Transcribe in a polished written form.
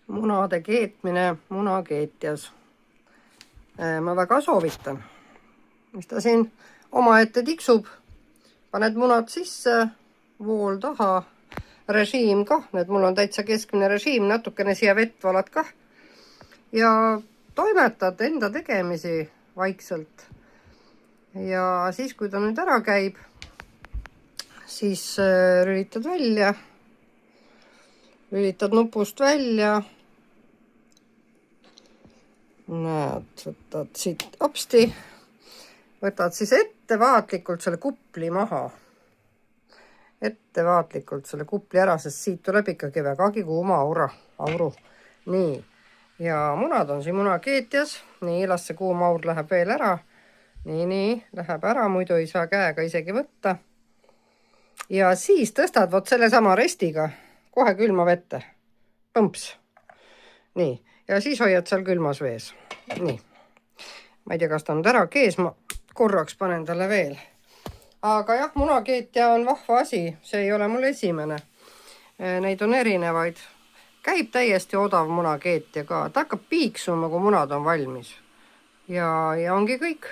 Munade keetmine munakeetjas. Ma väga soovitan. Mis ta siin omaette tiksub. Paned munad sisse, vool taha, režiim kah. Need mul on täitsa keskmine režiim, natukene siia vett valad kah. Ja toimetad enda tegemisi vaikselt. Ja siis, kui ta nüüd ära käib, siis lülitad välja. Lülitad nupust välja. Näed, võtad siit hopsti. Võtad siis ettevaatlikult selle kupli maha. Ettevaatlikult selle kupli ära, sest siit tuleb ikkagi vägagi kuuma auru. Nii. Ja munad on siin munakeetjas. Nii, las see kuum aur läheb veel ära. Nii, läheb ära, muidu ei saa käega isegi võtta. Ja siis tõstad vot selle sama restiga kohe külma vette. Põmps. Nii. Ja siis hoiad seal külmas vees. Nii. Ma ei tea, kas ta on ära kees. Ma korraks panen talle veel. Aga jah, munakeetja on vahva asi. See ei ole mul esimene. Neid on erinevaid. Käib täiesti odav munakeetja ka. Ta hakkab piiksuma, kui munad on valmis. Ja ongi kõik.